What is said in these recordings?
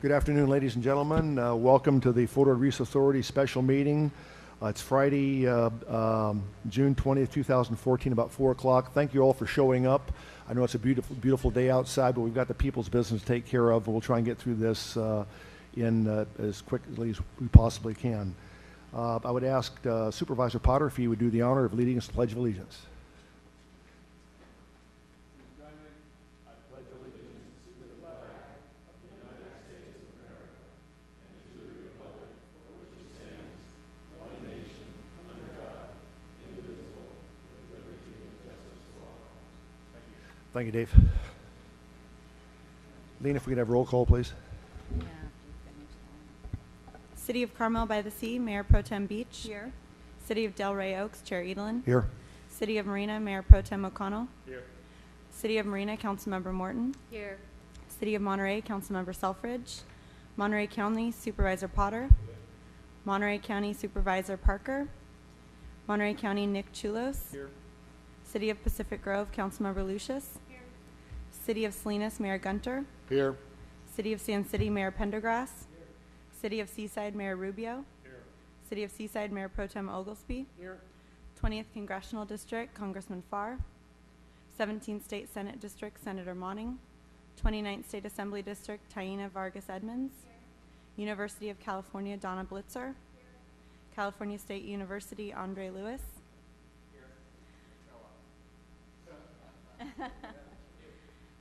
Good afternoon, ladies and gentlemen. Welcome to the Fort Worth Reese Authority special meeting. It's Friday, June 20th, 2014, about 4 o'clock. Thank you all for showing up. I know it's a beautiful, beautiful day outside, but we've got the people's business to take care of, and we'll try and get through this in as quickly as we possibly can. I would ask Supervisor Potter if he would do the honor of leading us to the Pledge of Allegiance. Thank you, Dave. Lena, if we could have roll call, please. Yeah, City of Carmel by the Sea, Mayor Pro Tem Beach. Here. City of Delray Oaks, Chair Edelin. Here. City of Marina, Mayor Pro Tem O'Connell. Here. City of Marina, Councilmember Morton. here. City of Monterey, Councilmember Selfridge. Monterey County, Supervisor Potter. Monterey County Supervisor Parker. Monterey County, Nick Chulos. Here. City of Pacific Grove, Councilmember Lucius. Here. City of Salinas, Mayor Gunter. Here. City of Sand City, Mayor Pendergrass. Here. City of Seaside, Mayor Rubio. Here. City of Seaside, Mayor Pro Tem Oglesby. Here. 20th Congressional District, Congressman Farr. 17th State Senate District, Senator Monning. 29th State Assembly District, Taina Vargas Edmonds. Here. University of California, Donna Blitzer. Here. California State University, Andre Lewis.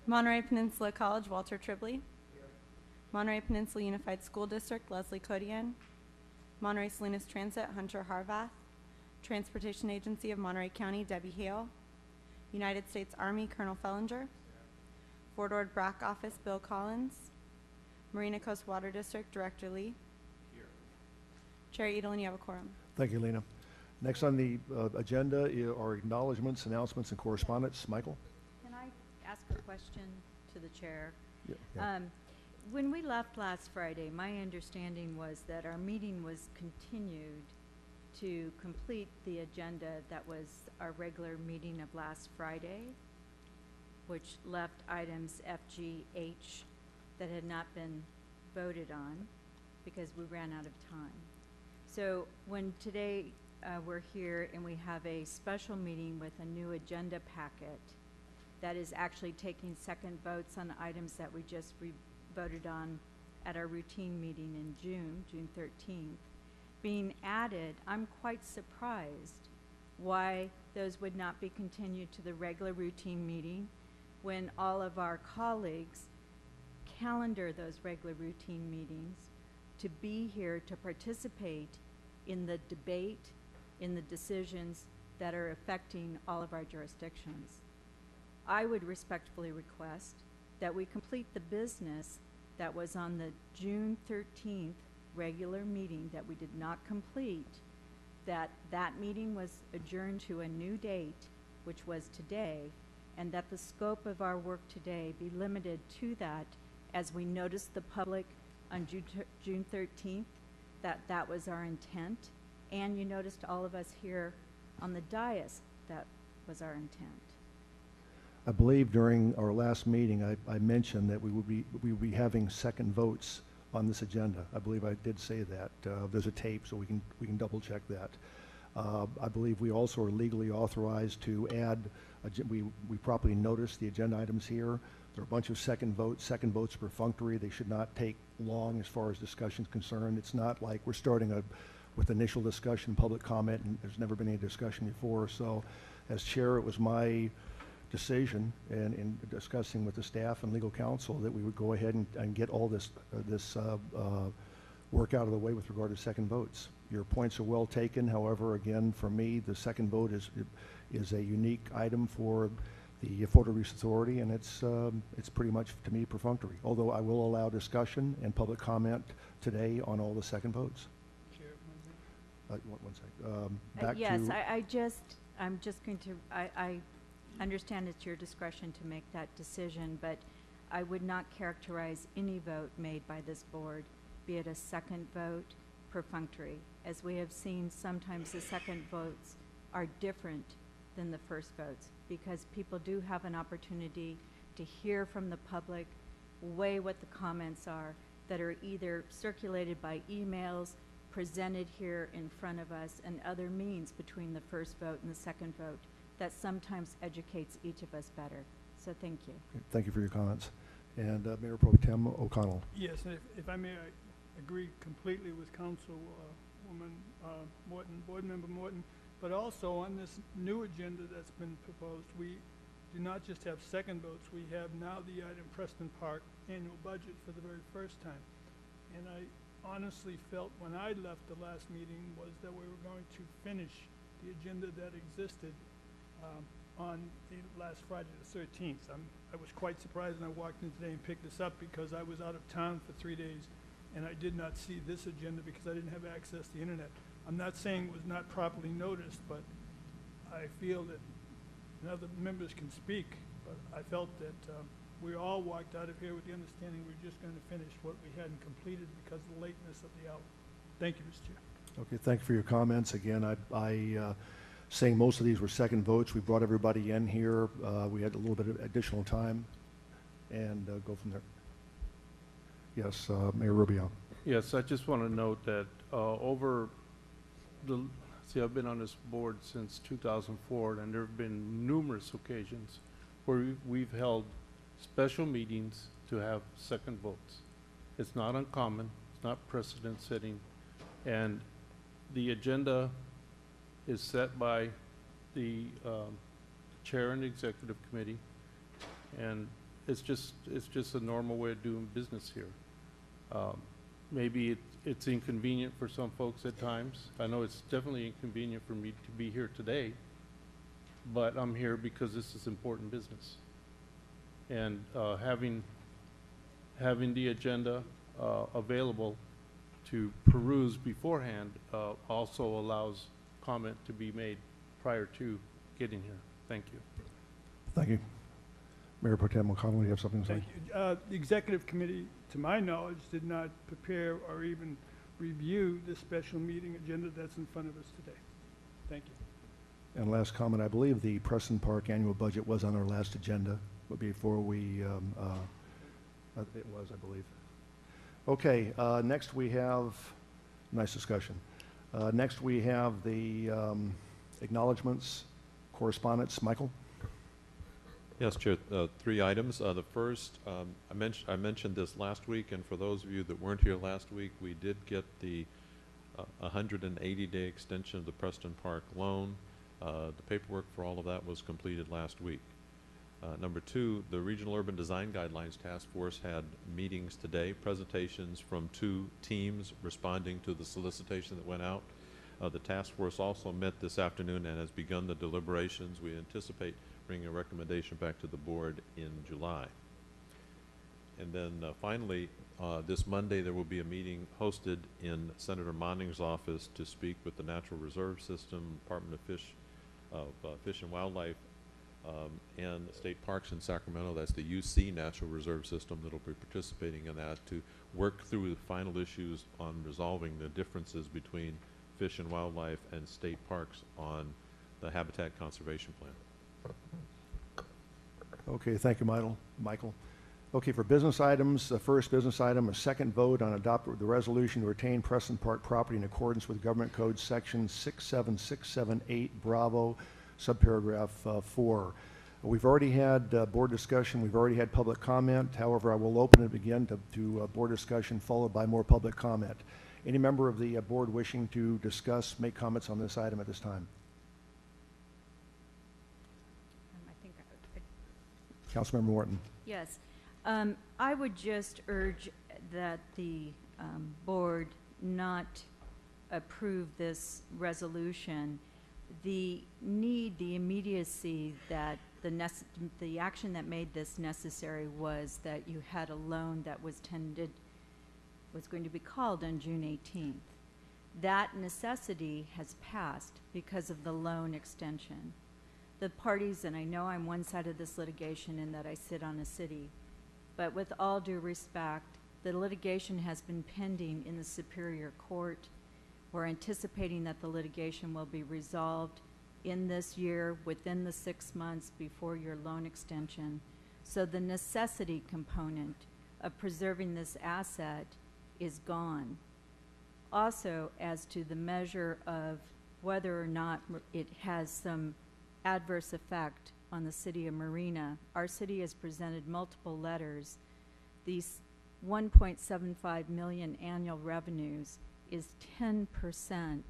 Monterey Peninsula College, Walter Tribley. Here. Monterey Peninsula Unified School District, Leslie Codian. Monterey Salinas Transit, Hunter Harvath. Transportation Agency of Monterey County, Debbie Hale. United States Army, Colonel Fellinger. Here. Fort Ord BRAC Office, Bill Collins. Marina Coast Water District, Director Lee. Here. Chair Edelin, you have a quorum. Thank you, Lena. Next on the agenda are acknowledgments, announcements, and correspondence. Michael? Can I ask a question to the chair? Yeah. When we left last Friday, my understanding was that our meeting was continued to complete the agenda that was our regular meeting of last Friday, which left items F, G, H that had not been voted on because we ran out of time. So when today we're here and we have a special meeting with a new agenda packet that is actually taking second votes on items that we just voted on at our routine meeting in June 13th, being added, I'm quite surprised why those would not be continued to the regular routine meeting when all of our colleagues calendar those regular routine meetings to be here to participate in the debate, in the decisions that are affecting all of our jurisdictions. I would respectfully request that we complete the business that was on the June 13th regular meeting that we did not complete, that meeting was adjourned to a new date, which was today, and that the scope of our work today be limited to that as we noticed the public on June 13th, that was our intent. And you noticed all of us here on the dais, that was our intent. I believe during our last meeting, I mentioned that we would be having second votes on this agenda. I believe I did say that. There's a tape, so we can double check that. I believe we also are legally authorized to add. We properly noticed the agenda items here. There are a bunch of second votes. Second votes are perfunctory. They should not take long as far as discussion is concerned. It's not like we're starting with initial discussion, public comment, and there's never been any discussion before. So as chair, it was my decision and in discussing with the staff and legal counsel that we would go ahead and get all this work out of the way with regard to second votes. Your points are well taken. However, again, for me, the second vote is a unique item for the Fort Worth Reese Authority, and it's pretty much, to me, perfunctory. Although I will allow discussion and public comment today on all the second votes. One sec. Back yes, to I'm just going to, I understand it's your discretion to make that decision, but I would not characterize any vote made by this board, be it a second vote, perfunctory. As we have seen, sometimes the second votes are different than the first votes because people do have an opportunity to hear from the public, weigh what the comments are, that are either circulated by emails, presented here in front of us, and other means between the first vote and the second vote that sometimes educates each of us better. So thank you. Thank you for your comments. And Mayor Pro Tem O'Connell. Yes, and if I may, I agree completely with Councilwoman Morton, Board Member Morton, but also on this new agenda that's been proposed, we do not just have second votes, we have now the item Preston Park annual budget for the very first time. And I honestly felt when I left the last meeting was that we were going to finish the agenda that existed on the last Friday the 13th. I was quite surprised when I walked in today and picked this up because I was out of town for 3 days and I did not see this agenda because I didn't have access to the internet. I'm not saying it was not properly noticed, but I feel that, and other members can speak, but I felt that we all walked out of here with the understanding we were just going to finish what we hadn't completed because of the lateness of the hour. Thank you, Mr. Chair. Okay, thank you for your comments. Again, saying most of these were second votes. We brought everybody in here. We had a little bit of additional time and go from there. Yes, Mayor Rubio. Yes, I just want to note that I've been on this board since 2004, and there have been numerous occasions where we've held special meetings to have second votes. It's not uncommon, it's not precedent setting, and the agenda is set by the chair and executive committee, and it's just a normal way of doing business here. Maybe it's inconvenient for some folks at times. I know it's definitely inconvenient for me to be here today, but I'm here because this is important business. And having the agenda available to peruse beforehand also allows comment to be made prior to getting here. Thank you. Thank you. Mayor Pro Tem O'Connell, you have something to say? Thank you. The executive committee, to my knowledge, did not prepare or even review the special meeting agenda that's in front of us today. Thank you. And last comment, I believe the Preston Park annual budget was on our last agenda, but before we, it was, I believe. Okay, next we have, nice discussion. Next we have the acknowledgements, correspondence. Michael? Yes, Chair. 3 items. The first, I mentioned this last week, and for those of you that weren't here last week, we did get the 180-day extension of the Preston Park loan. The paperwork for all of that was completed last week. Number 2, the Regional Urban Design Guidelines Task Force had meetings today, presentations from 2 teams responding to the solicitation that went out. The task force also met this afternoon and has begun the deliberations. We anticipate bringing a recommendation back to the board in July. And then finally, this Monday there will be a meeting hosted in Senator Monning's office to speak with the Natural Reserve System, Department of Fish and Wildlife, and State Parks in Sacramento. That's the UC Natural Reserve System that will be participating in that to work through the final issues on resolving the differences between Fish and Wildlife and State Parks on the Habitat Conservation Plan. Okay, thank you, Michael. Okay, for business items, the first business item, a second vote on adopting the resolution to retain Preston Park property in accordance with Government Code Section 67678 Bravo, subparagraph 4. We've already had board discussion. We've already had public comment. However, I will open it again to board discussion followed by more public comment. Any member of the board wishing to discuss, make comments on this item at this time? Councilmember Morton. Yes. I would just urge that the board not approve this resolution. The need, the immediacy that the action that made this necessary was that you had a loan that was going to be called on June 18th. That necessity has passed because of the loan extension. The parties, and I know I'm one side of this litigation in that I sit on a city, but with all due respect, the litigation has been pending in the Superior Court. We're anticipating that the litigation will be resolved in this year within the 6 months before your loan extension. So the necessity component of preserving this asset is gone. Also, as to the measure of whether or not it has some adverse effect on the city of Marina, our city has presented multiple letters. These 1.75 million annual revenues is 10%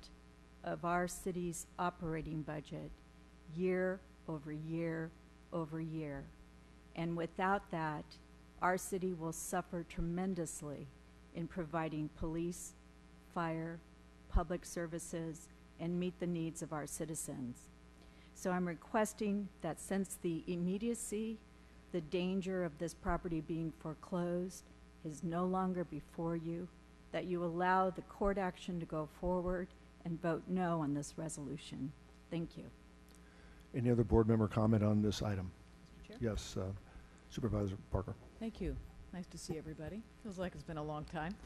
of our city's operating budget year over year over year. And without that, our city will suffer tremendously in providing police, fire, public services, and meet the needs of our citizens. So I'm requesting that since the immediacy, the danger of this property being foreclosed is no longer before you, that you allow the court action to go forward and vote no on this resolution. Thank you. Any other board member comment on this item? Mr. Chair? Yes, Supervisor Parker. Thank you. Nice to see everybody. Feels like it's been a long time.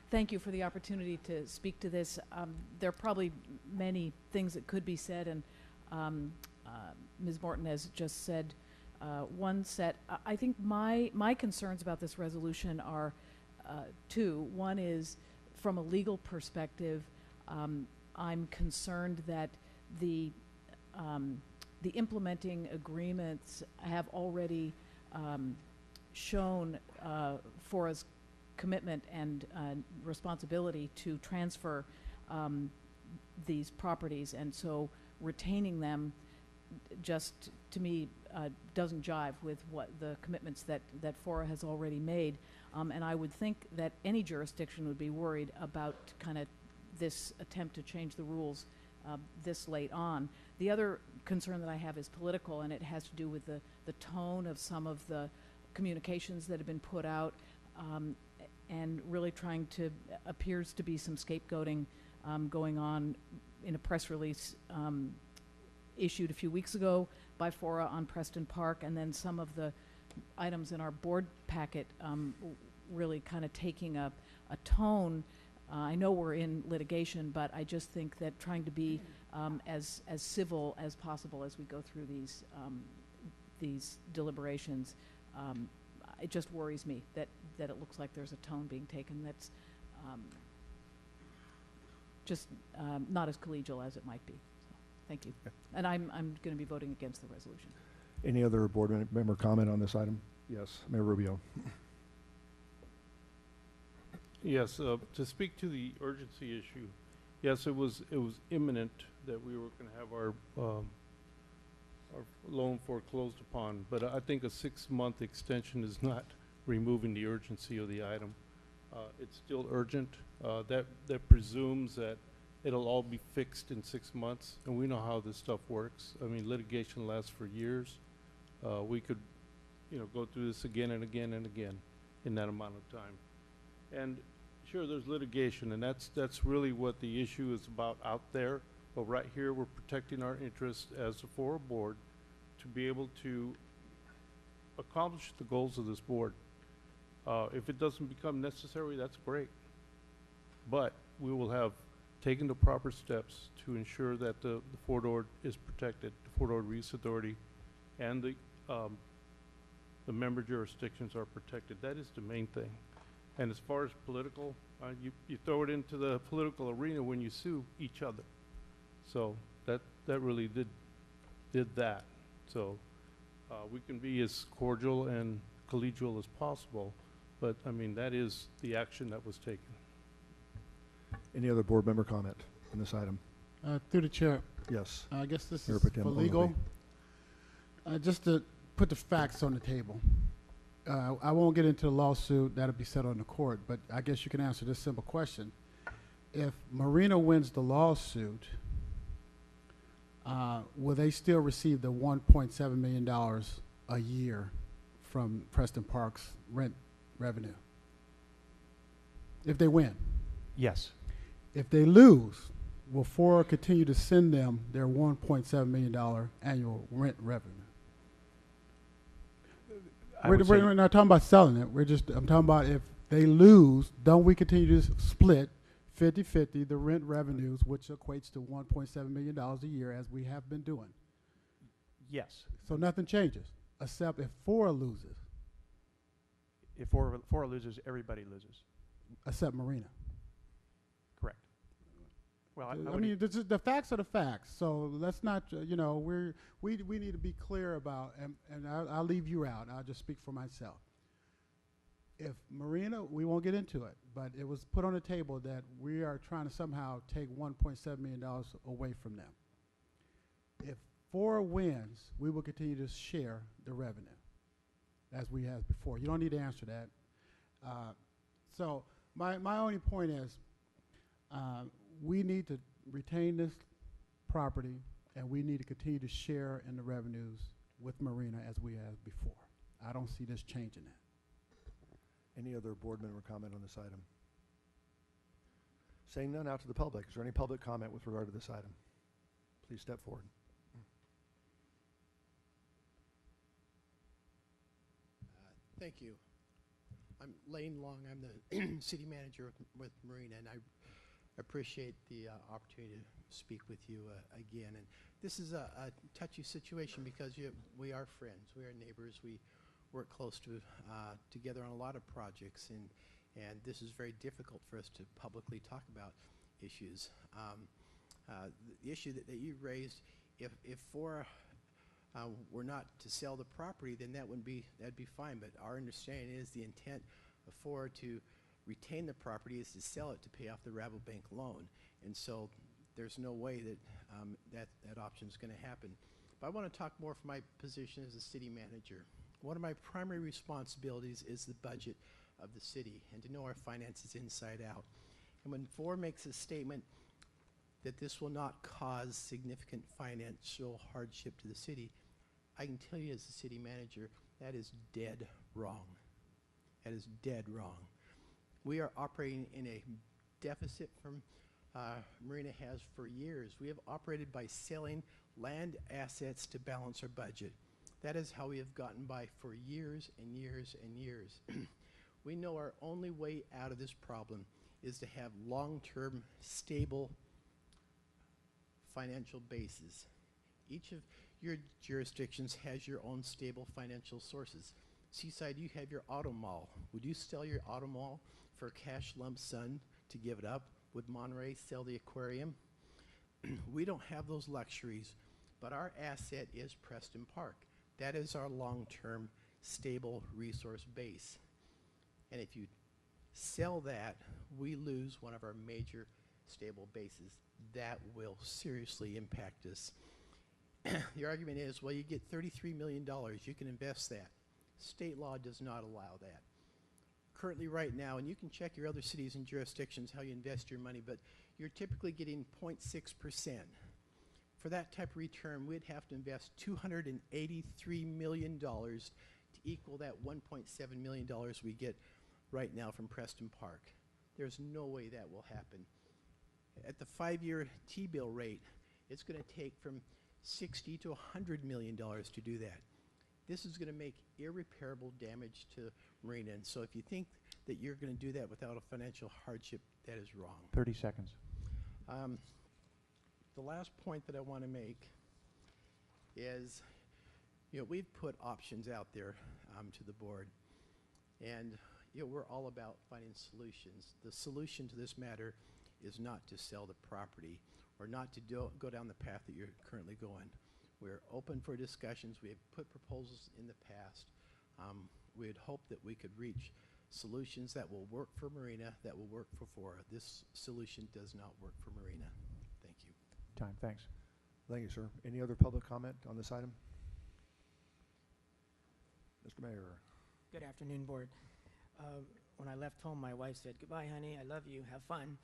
Thank you for the opportunity to speak to this. There are probably many things that could be said, and Ms. Morton has just said one set. I think my concerns about this resolution are two. One is from a legal perspective. I'm concerned that the implementing agreements have already shown FORA's commitment and responsibility to transfer these properties, and so retaining them just, to me, doesn't jive with what the commitments that FORA has already made. And I would think that any jurisdiction would be worried about kind of this attempt to change the rules this late on. The other concern that I have is political, and it has to do with the tone of some of the communications that have been put out, and really trying to, appears to be some scapegoating going on in a press release issued a few weeks ago by FORA on Preston Park, and then some of the items in our board packet really kind of taking a tone. I know we're in litigation, but I just think that trying to be as civil as possible as we go through these deliberations, it just worries me that it looks like there's a tone being taken that's just not as collegial as it might be. So, thank you. Okay. And I'm going to be voting against the resolution. Any other board member comment on this item? Yes, Mayor Rubio. Yes, to speak to the urgency issue, yes, it was imminent that we were going to have our loan foreclosed upon, but I think a 6-month extension is not removing the urgency of the item. It's still urgent. That presumes that it'll all be fixed in 6 months, and we know how this stuff works. I mean, litigation lasts for years. We could, go through this again and again and again in that amount of time. And sure, there's litigation, and that's really what the issue is about out there. But right here, we're protecting our interests as a FORA board to be able to accomplish the goals of this board. If it doesn't become necessary, that's great. But we will have taken the proper steps to ensure that the Fort Ord is protected, the Fort Ord Reuse Authority, and the member jurisdictions are protected. That is the main thing. And as far as political, you throw it into the political arena when you sue each other. So that really did that. So we can be as cordial and collegial as possible, but I mean, that is the action that was taken. Any other board member comment on this item? Through the chair, Yes. I guess this Mayor is Pro Tem for legal. Ogilvy. Just to put the facts on the table. I won't get into the lawsuit, that'll be settled in the court, but I guess you can answer this simple question. If Marina wins the lawsuit, will they still receive the $1.7 million a year from Preston Park's rent revenue? If they win. Yes. If they lose, will FORA continue to send them their $1.7 million annual rent revenue? We're not talking about selling it. I'm talking about if they lose, don't we continue to split 50-50 the rent revenues, which equates to $1.7 million a year, as we have been doing? Yes. So nothing changes, except if FORA loses. If FORA loses, everybody loses. Except Marina. Correct. Well, I I would mean, the facts are the facts. So let's not, you know, we need to be clear about, and I'll leave you out. I'll just speak for myself. If Marina, we won't get into it, but it was put on the table that we are trying to somehow take $1.7 million away from them. If FORA wins, we will continue to share the revenue as we have before. You don't need to answer that. So my only point is we need to retain this property, and we need to continue to share in the revenues with Marina as we have before. I don't see this changing that. Any other board member comment on this item? Saying none, out to the public. Is there any public comment with regard to this item? Please step forward. Thank you. I'm Lane Long. I'm the city manager with Marina, and I appreciate the opportunity to speak with you again. And this is a touchy situation because we are friends, we are neighbors, we work close to together on a lot of projects, and this is very difficult for us to publicly talk about issues. The issue that you raised, if FORA were not to sell the property, then that'd be fine. But our understanding is the intent of FORA to retain the property is to sell it to pay off the Rabobank loan, and so there's no way that that option is going to happen. But I want to talk more from my position as a city manager. One of my primary responsibilities is the budget of the city and to know our finances inside out. And when FORA makes a statement that this will not cause significant financial hardship to the city, I can tell you as a city manager, that is dead wrong. That is dead wrong. We are operating in a deficit from Marina has for years. We have operated by selling land assets to balance our budget. That is how we have gotten by for years and years and years. We know our only way out of this problem is to have long-term, stable financial bases. Each of your jurisdictions has your own stable financial sources. Seaside, you have your auto mall. Would you sell your auto mall for a cash lump sum to give it up? Would Monterey sell the aquarium? We don't have those luxuries, but our asset is Preston Park. That is our long-term, stable resource base. And if you sell that, we lose one of our major stable bases. That will seriously impact us. The argument is, well, you get $33 million, you can invest that. State law does not allow that. Currently right now, and you can check your other cities and jurisdictions how you invest your money, but you're typically getting 0.6%. For that type of return, we'd have to invest $283 million to equal that $1.7 million we get right now from Preston Park. There's no way that will happen. At the 5-year T-bill rate, it's going to take from $60 to $100 million to do that. This is going to make irreparable damage to Marina. And so if you think that you're going to do that without a financial hardship, that is wrong. 30 seconds. The last point that I want to make is, we've put options out there to the board. And, we're all about finding solutions. The solution to this matter is not to sell the property or not to go down the path that you're currently going. We're open for discussions. We have put proposals in the past. We had hoped that we could reach solutions that will work for Marina, that will work for FORA. This solution does not work for Marina. Thank you. Time, thanks. Thank you, sir. Any other public comment on this item? Mr. Mayor. Good afternoon, Board. When I left home, my wife said, "Goodbye, honey. I love you. Have fun."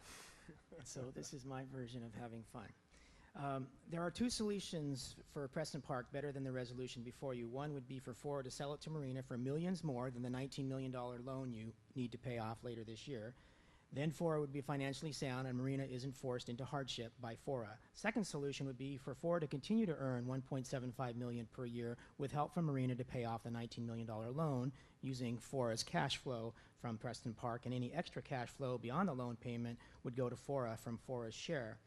So this is my version of having fun. There are two solutions for Preston Park better than the resolution before you. One would be for FORA to sell it to Marina for millions more than the $19 million loan you need to pay off later this year. Then FORA would be financially sound and Marina isn't forced into hardship by FORA. Second solution would be for FORA to continue to earn $1.75 million per year with help from Marina to pay off the $19 million loan using FORA's cash flow from Preston Park, and any extra cash flow beyond the loan payment would go to FORA from FORA's share.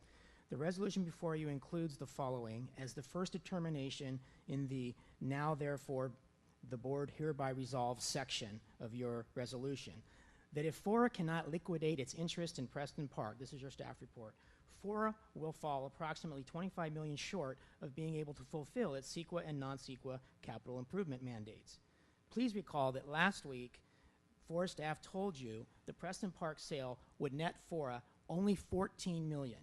The resolution before you includes the following as the first determination in the now therefore the board hereby resolves section of your resolution, that if FORA cannot liquidate its interest in Preston Park, this is your staff report, FORA will fall approximately $25 million short of being able to fulfill its CEQA and non-CEQA capital improvement mandates. Please recall that last week, FORA staff told you the Preston Park sale would net FORA only $14 million.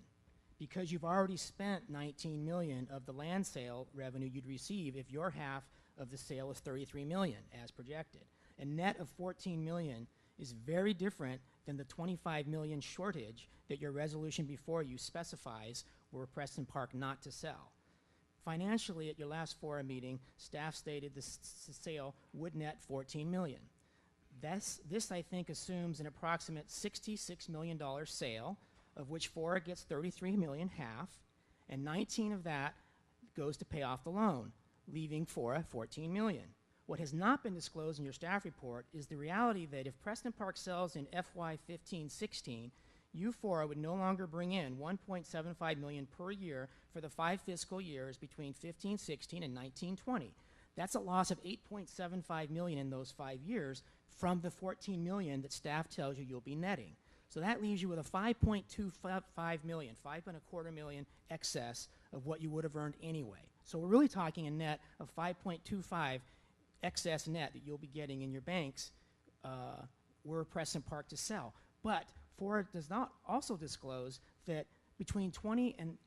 Because you've already spent $19 million of the land sale revenue you'd receive if your half of the sale is $33 million as projected. A net of $14 million is very different than the $25 million shortage that your resolution before you specifies were Preston Park not to sell. Financially, at your last FORA meeting, staff stated the sale would net $14 million. This, I think, assumes an approximate $66 million sale, of which FORA gets $33 million, half, and 19 of that goes to pay off the loan, leaving FORA $14 million. What has not been disclosed in your staff report is the reality that if Preston Park sells in FY 15-16, you, FORA, would no longer bring in $1.75 million per year for the 5 fiscal years between 15-16 and 19-20. That's a loss of $8.75 million in those 5 years from the $14 million that staff tells you you'll be netting. So that leaves you with a $5.25 million, $5.25 million excess of what you would have earned anyway. So we're really talking a net of $5.25 excess net that you'll be getting in your banks were Preston Park to sell. But FORA does not also disclose that between 2020 and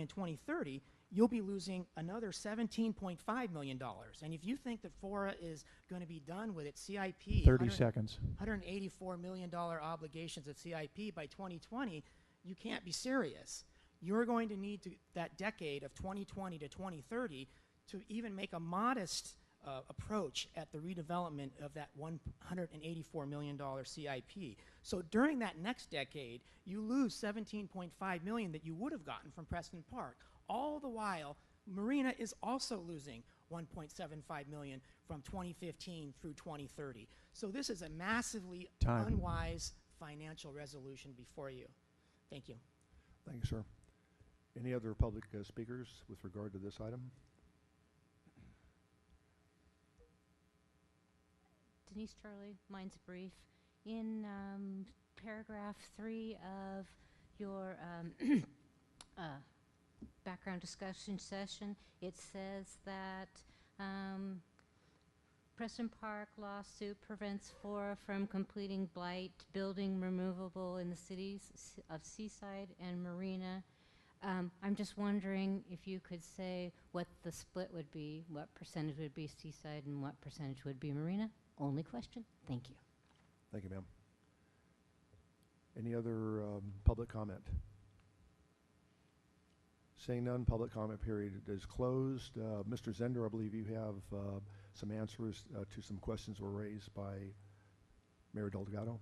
2030, you'll be losing another $17.5 million. And if you think that FORA is going to be done with its CIP, 30 seconds. $184 million obligations of CIP by 2020, you can't be serious. You're going to need that decade of 2020 to 2030 to even make a modest approach at the redevelopment of that $184 million CIP. So during that next decade, you lose $17.5 million that you would have gotten from Preston Park. All the while, Marina is also losing $1.75 million from 2015 through 2030. So this is a massively unwise financial resolution before you. Thank you. Thank you, sir. Any other public speakers with regard to this item? Denise Charlie, mine's brief. In paragraph 3 of your background discussion session, it says that Preston Park lawsuit prevents FORA from completing blight building removable in the cities of Seaside and Marina. I'm just wondering if you could say what the split would be, what percentage would be Seaside and what percentage would be Marina? Only question. Thank you. Thank you, ma'am. Any other public comment? Seeing none, public comment period is closed. Mr. Zender, I believe you have some answers to some questions were raised by Mayor Delgado.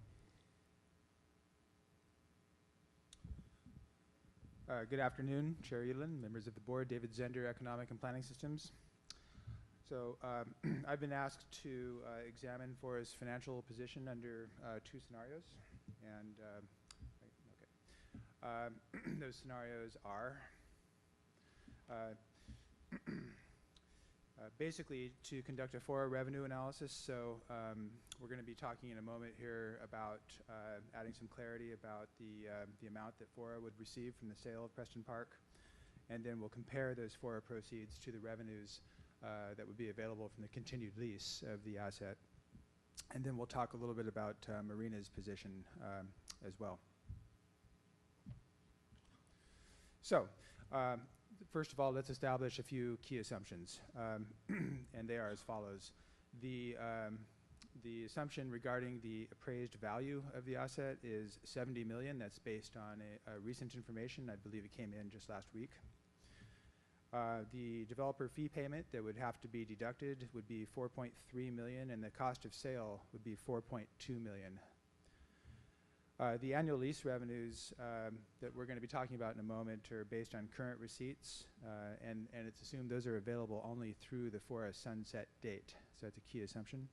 Good afternoon, Chair Edelin, members of the board, David Zender, Economic and Planning Systems. So I've been asked to examine FORA's financial position under 2 scenarios. And those scenarios are basically to conduct a FORA revenue analysis. So we're going to be talking in a moment here about adding some clarity about the amount that FORA would receive from the sale of Preston Park. And then we'll compare those FORA proceeds to the revenues that would be available from the continued lease of the asset. And then we'll talk a little bit about Marina's position as well. So first of all, let's establish a few key assumptions, and they are as follows. The assumption regarding the appraised value of the asset is $70 million. That's based on a recent information. I believe it came in just last week. The developer fee payment that would have to be deducted would be $4.3 million, and the cost of sale would be $4.2 million. The annual lease revenues that we're going to be talking about in a moment are based on current receipts, and it's assumed those are available only through the FORA sunset date. So that's a key assumption.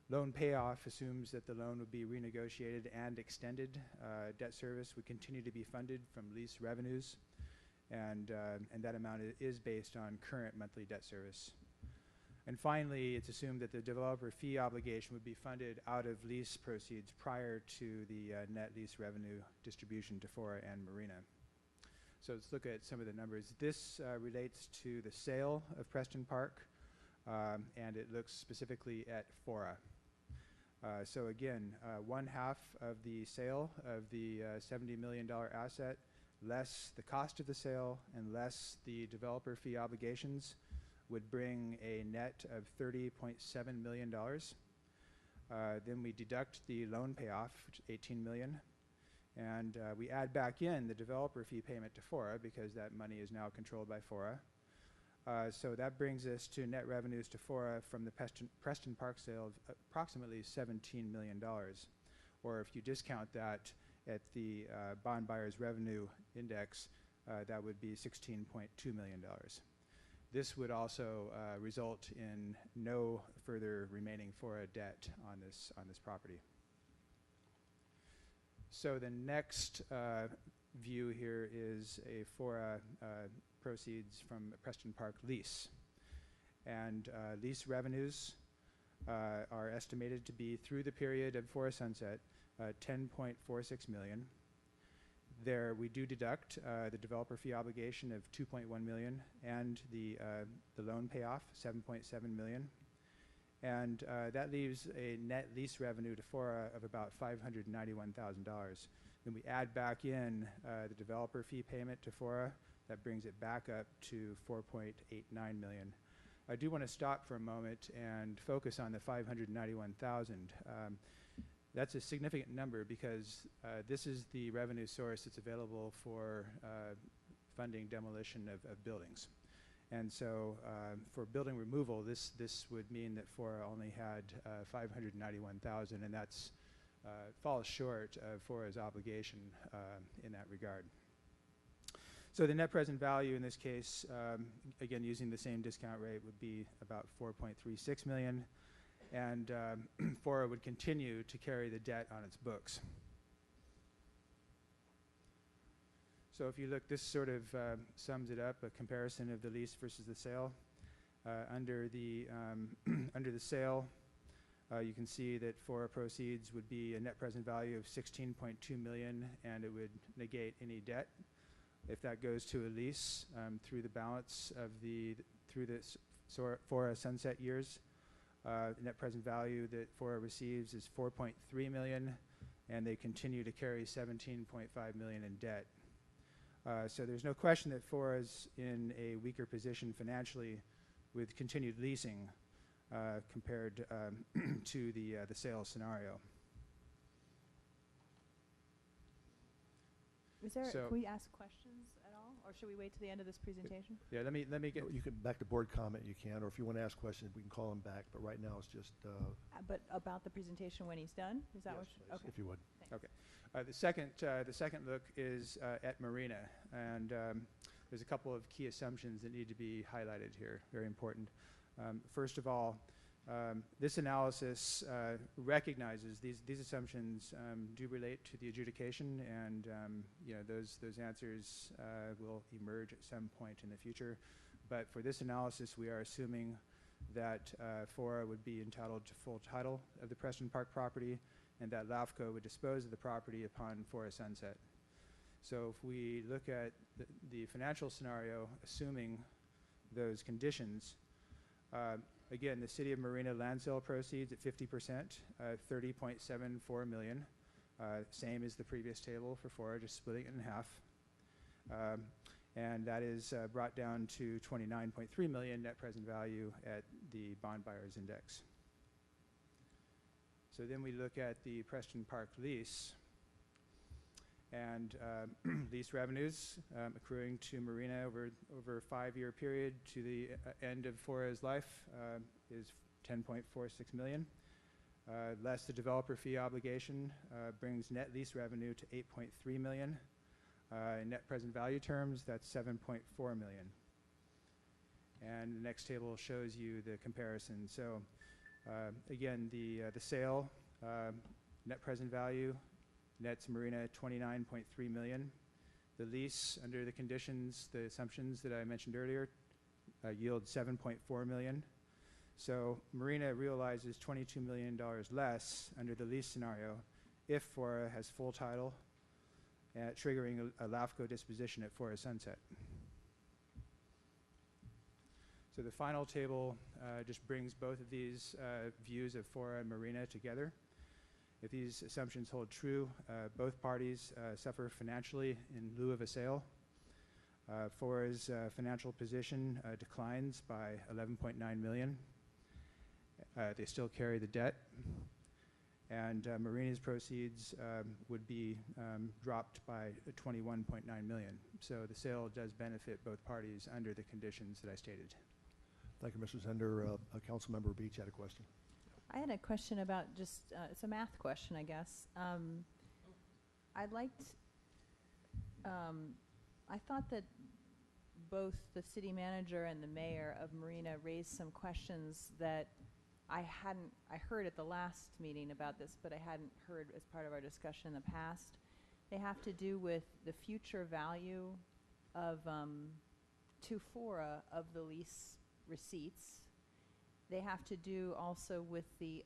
Loan payoff assumes that the loan would be renegotiated and extended. Debt service would continue to be funded from lease revenues, and that amount is based on current monthly debt service. And finally, it's assumed that the developer fee obligation would be funded out of lease proceeds prior to the net lease revenue distribution to FORA and Marina. So let's look at some of the numbers. This relates to the sale of Preston Park, and it looks specifically at FORA. So again, 1/2 of the sale of the $70 million asset, less the cost of the sale and less the developer fee obligations, would bring a net of $30.7 million. Then we deduct the loan payoff, which is $18 million, and we add back in the developer fee payment to FORA because that money is now controlled by FORA. So that brings us to net revenues to FORA from the Preston Park sale of approximately $17 million, or if you discount that at the bond buyer's revenue index, that would be $16.2 million. This would also result in no further remaining FORA debt on this property. So the next view here is a FORA proceeds from Preston Park lease. And lease revenues are estimated to be, through the period of FORA sunset, $10.46 million. There we do deduct the developer fee obligation of $2.1 million and the loan payoff, $7.7 million. And that leaves a net lease revenue to FORA of about $591,000. Then we add back in the developer fee payment to FORA. That brings it back up to $4.89 million. I do want to stop for a moment and focus on the $591,000. That's a significant number because this is the revenue source that's available for funding demolition of buildings. And so for building removal, this would mean that FORA only had $591,000, and that's falls short of FORA's obligation in that regard. So the net present value in this case, again using the same discount rate, would be about $4.36 million, and FORA would continue to carry the debt on its books. So if you look, this sort of sums it up, a comparison of the lease versus the sale. Under the sale, you can see that FORA proceeds would be a net present value of $16.2 million, and it would negate any debt. If that goes to a lease through the balance of the FORA sunset years, the net present value that FORA receives is $4.3 million, and they continue to carry $17.5 million in debt. So there's no question that FORA is in a weaker position financially with continued leasing compared to the sales scenario. Is there, So- can we ask questions at all, or should we wait to the end of this presentation? Yeah, let me get. You can, back to board comment, you can, or if you want to ask questions, we can call him back, but right now it's just, But about the presentation when he's done? Is that yes, what? please, if you would. Okay. The second look is at Marina, and there's a couple of key assumptions that need to be highlighted here, very important. First of all, this analysis recognizes these assumptions do relate to the adjudication, and those answers will emerge at some point in the future. But for this analysis, we are assuming that FORA would be entitled to full title of the Preston Park property, and that LAFCO would dispose of the property upon FORA sunset. So if we look at the financial scenario, assuming those conditions, again, the City of Marina land sale proceeds at 50%, $30.74 million, same as the previous table for FORA, just splitting it in half. And that is brought down to $29.3 million net present value at the bond buyer's index. So then we look at the Preston Park lease, and lease revenues accruing to Marina over a 5-year period to the end of FORA's life is $10.46 million. Less the developer fee obligation brings net lease revenue to $8.3 million. In net present value terms, that's $7.4 million. And the next table shows you the comparison. So again, the sale, net present value, nets Marina $29.3 million. The lease, under the conditions, the assumptions that I mentioned earlier, yield $7.4 million. So Marina realizes $22 million less under the lease scenario if FORA has full title, triggering a LAFCO disposition at FORA sunset. So the final table just brings both of these views of FORA and Marina together. If these assumptions hold true, both parties suffer financially in lieu of a sale. FORA's financial position declines by $11.9 million. They still carry the debt. And Marina's proceeds would be dropped by $21.9 million. So the sale does benefit both parties under the conditions that I stated. Thank you, Mr. Zender. Councilmember Beach had a question. I had a question about just, it's a math question, I guess. I thought that both the city manager and the mayor of Marina raised some questions that I heard at the last meeting about this, but I hadn't heard as part of our discussion in the past. They have to do with the future value of, to FORA of the lease receipts. They have to do also with the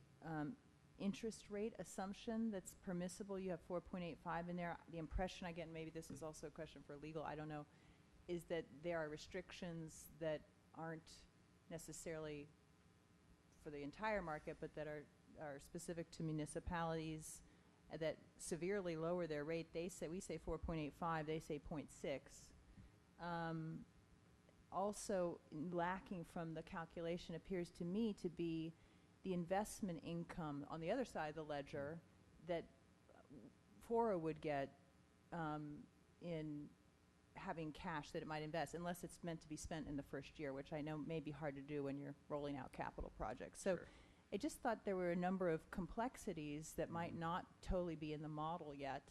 interest rate assumption that's permissible. You have 4.85 in there. The impression I get, and maybe this is also a question for legal, I don't know, is that there are restrictions that aren't necessarily for the entire market, but that are specific to municipalities that severely lower their rate. They say, we say 4.85, they say 0.6. Also lacking from the calculation appears to me to be the investment income on the other side of the ledger that FORA would get in having cash that it might invest, unless it's meant to be spent in the first year, which I know may be hard to do when you're rolling out capital projects. So Sure. I just thought there were a number of complexities that might not totally be in the model yet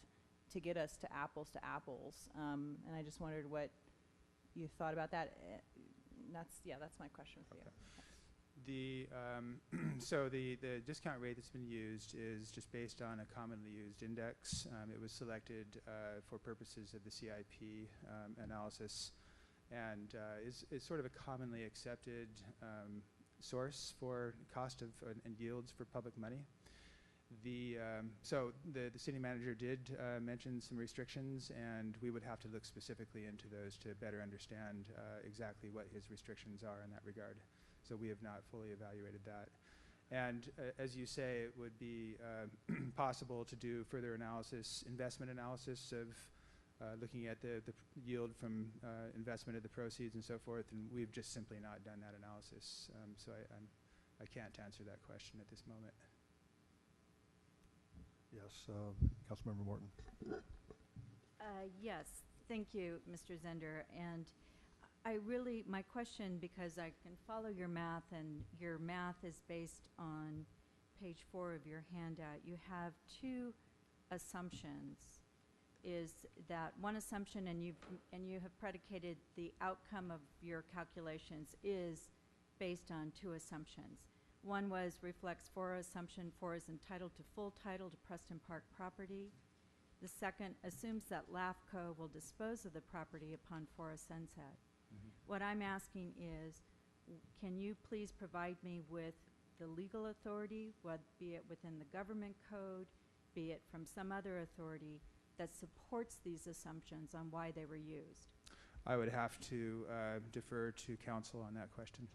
to get us to apples, and I just wondered what you thought about that. That's my question for you. The so the discount rate that's been used is just based on a commonly used index. It was selected for purposes of the CIP analysis, and is sort of a commonly accepted source for cost of and yields for public money. So the city manager did mention some restrictions, and we would have to look specifically into those to better understand exactly what his restrictions are in that regard. So we have not fully evaluated that. And as you say, it would be possible to do further analysis, investment analysis of looking at the yield from investment of the proceeds and so forth, and we've just simply not done that analysis. So I can't answer that question at this moment. Yes, Councilmember Morton. Yes, thank you, Mr. Zender. And my question, because I can follow your math, and your math is based on page 4 of your handout. You have two assumptions. Is that one assumption, and you have predicated the outcome of your calculations is based on two assumptions. One reflects FORA assumption FORA is entitled to full title to Preston Park property. The second assumes that LAFCO will dispose of the property upon FORA sunset. What I'm asking is, can you please provide me with the legal authority, be it within the government code, be it from some other authority, that supports these assumptions on why they were used? I would have to defer to council on that question.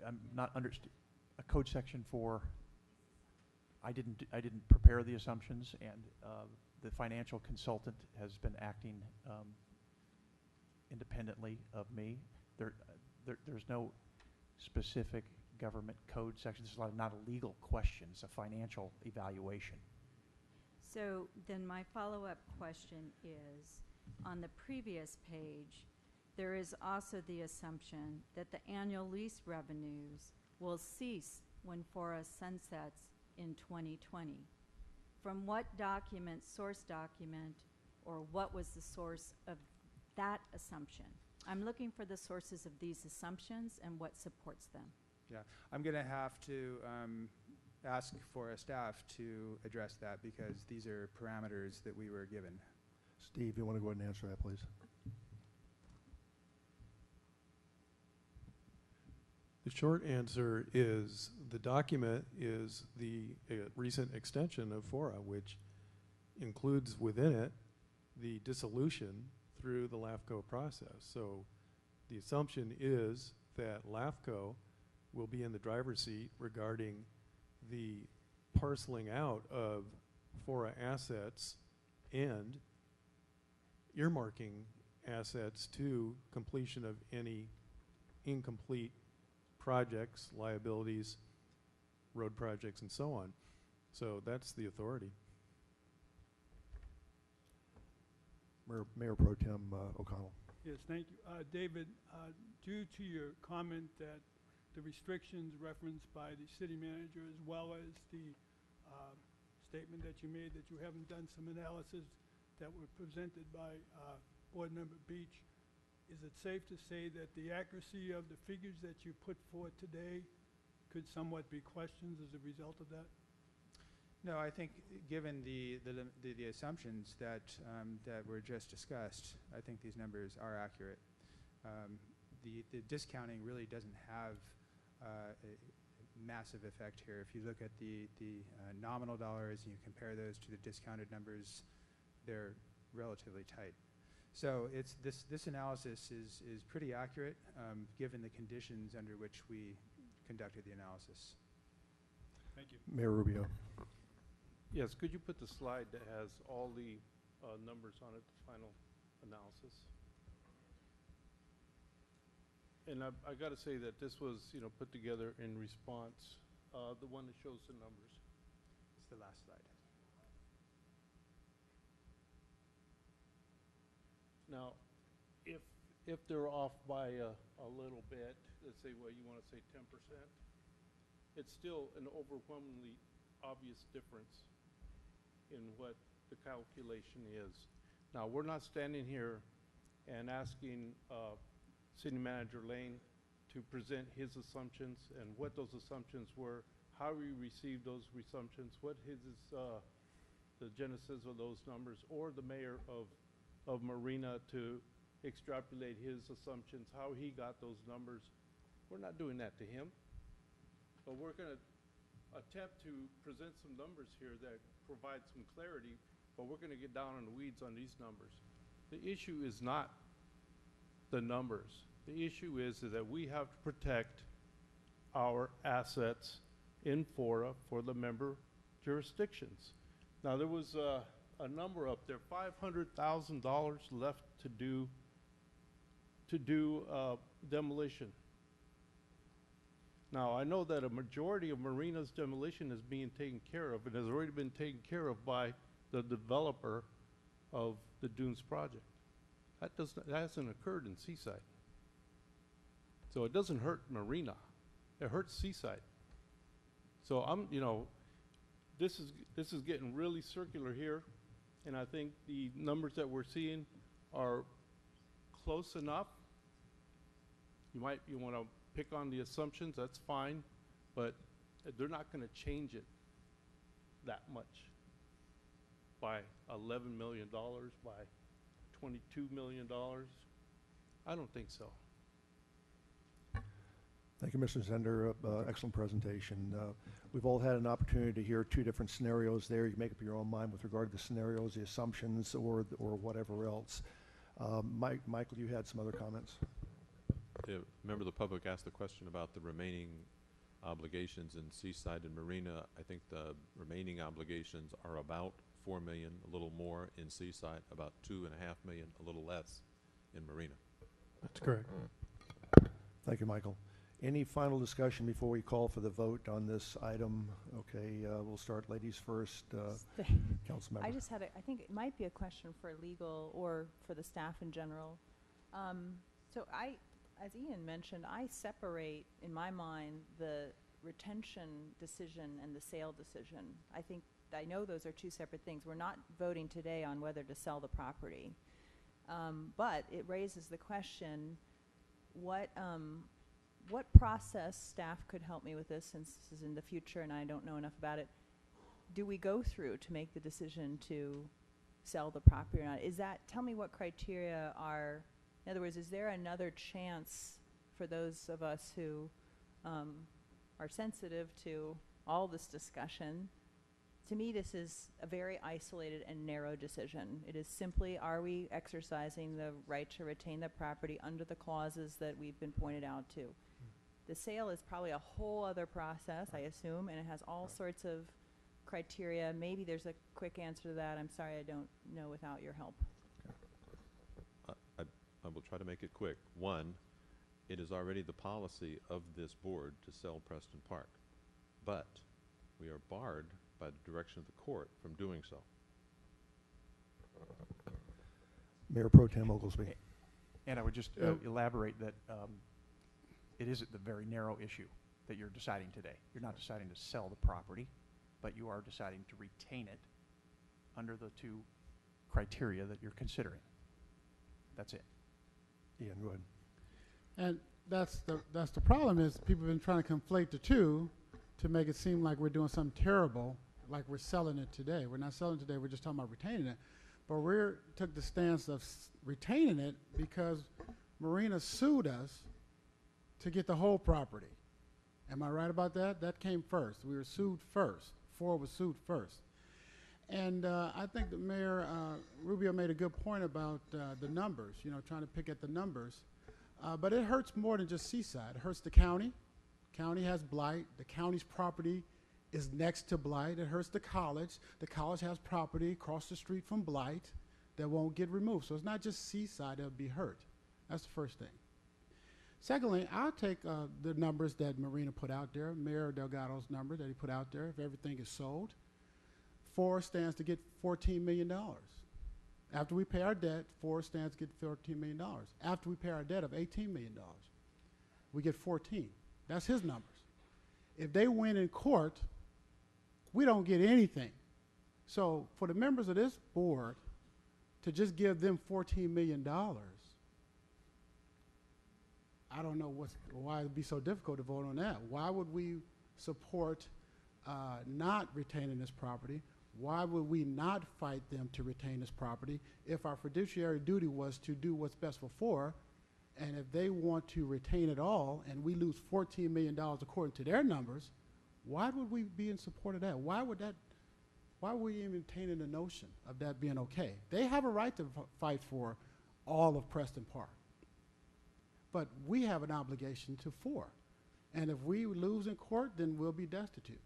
I'm not understand a code section for. I didn't prepare the assumptions, and the financial consultant has been acting independently of me. There's no specific government code section. This is not a legal question. It's a financial evaluation. So then my follow-up question is, on the previous page, there is also the assumption that the annual lease revenues will cease when FORA sunsets in 2020. From what document, source document, or what was the source of that assumption? I'm looking for the sources of these assumptions and what supports them. Yeah, I'm going to have to ask FORA staff to address that, because these are parameters that we were given. Steve, you want to go ahead and answer that, please? The short answer is the document is the recent extension of FORA, which includes within it the dissolution through the LAFCO process. So the assumption is that LAFCO will be in the driver's seat regarding the parceling out of FORA assets and earmarking assets to completion of any incomplete projects, liabilities, road projects, and so on. So that's the authority. Mayor Pro Tem O'Connell. Yes, thank you. David, due to your comment that the restrictions referenced by the city manager as well as the statement that you made that you haven't done some analysis that were presented by Board Member Beach, is it safe to say that the accuracy of the figures that you put forth today could somewhat be questioned as a result of that? No, I think given the assumptions that that were just discussed, I think these numbers are accurate. The discounting really doesn't have a massive effect here. If you look at the nominal dollars and you compare those to the discounted numbers, they're relatively tight. So it's this analysis is pretty accurate given the conditions under which we conducted the analysis. Thank you. Mayor Rubio. Yes, could you put the slide that has all the numbers on it, the final analysis? And I got to say that this was, put together in response, the one that shows the numbers. It's the last slide. Now, if they're off by a little bit, let's say, well, you want to say 10%, it's still an overwhelmingly obvious difference in what the calculation is. Now, we're not standing here and asking City Manager Lane to present his assumptions and what those assumptions were, how we received those assumptions, what the genesis of those numbers, or the mayor of Marina to extrapolate his assumptions, how he got those numbers. We're not doing that to him, but we're going to attempt to present some numbers here that provide some clarity, but we're going to get down in the weeds on these numbers. The issue is not the numbers. The issue is that we have to protect our assets in FORA for the member jurisdictions. Now, there was a number up there, $500,000 left to do demolition. Now, I know that a majority of Marina's demolition is being taken care of and has already been taken care of by the developer of the Dunes project. That hasn't occurred in Seaside. So it doesn't hurt Marina. It hurts Seaside. So this is getting really circular here, and I think the numbers that we're seeing are close enough. You want to pick on the assumptions, that's fine, but they're not going to change it that much by $11 million, by $22 million. I don't think so. Thank you, Mr. Zender. Excellent presentation. We've all had an opportunity to hear two different scenarios there. You can make up your own mind with regard to the scenarios, the assumptions, or whatever else. Michael, you had some other comments? The member of the public asked the question about the remaining obligations in Seaside and Marina. I think the remaining obligations are about $4 million, a little more in Seaside, about $2.5 million, a little less in Marina. That's correct. Thank you, Michael. Any final discussion before we call for the vote on this item? Okay, we'll start ladies first. Councilmember. I just had I think it might be a question for legal or for the staff in general. So as Ian mentioned, I separate in my mind the retention decision and the sale decision. I know those are two separate things. We're not voting today on whether to sell the property. But it raises the question, what process staff could help me with this, since this is in the future and I don't know enough about it, do we go through to make the decision to sell the property or not? Tell me what criteria are, in other words, is there another chance for those of us who are sensitive to all this discussion. To me, this is a very isolated and narrow decision. It is simply, are we exercising the right to retain the property under the clauses that we've been pointed out to? The sale is probably a whole other process, I assume, and it has all sorts of criteria. Maybe there's a quick answer to that. I'm sorry, I don't know without your help. I will try to make it quick. One, it is already the policy of this board to sell Preston Park, but we are barred by the direction of the court from doing so. Mayor Pro Tem Oglesby. And I would just elaborate that it is the very narrow issue that you're deciding today. You're not deciding to sell the property, but you are deciding to retain it under the two criteria that you're considering. That's it. Ian, go ahead. And that's the problem is people have been trying to conflate the two to make it seem like we're doing something terrible, like we're selling it today. We're not selling it today, we're just talking about retaining it. But we took the stance of retaining it because Marina sued us to get the whole property. Am I right about that? That came first. We were sued first. FORA was sued first. And I think that Mayor Rubio made a good point about the numbers, you know, trying to pick at the numbers. But it hurts more than just Seaside. It hurts the county. County has blight. The county's property is next to blight. It hurts the college. The college has property across the street from blight that won't get removed. So it's not just Seaside that will be hurt. That's the first thing. Secondly, I'll take the numbers that Marina put out there, Mayor Delgado's number that he put out there, if everything is sold. FORA stands to get $14 million. After we pay our debt, FORA stands to get $14 million. After we pay our debt of $18 million, we get 14. That's his numbers. If they win in court, we don't get anything. So for the members of this board to just give them $14 million, I don't know why it'd be so difficult to vote on that. Why would we support not retaining this property? Why would we not fight them to retain this property if our fiduciary duty was to do what's best for FORA? And if they want to retain it all and we lose $14 million according to their numbers, why would we be in support of that? Why would we even entertain the notion of that being okay? They have a right to fight for all of Preston Park. But we have an obligation to FORA. And if we lose in court, then we'll be destitute.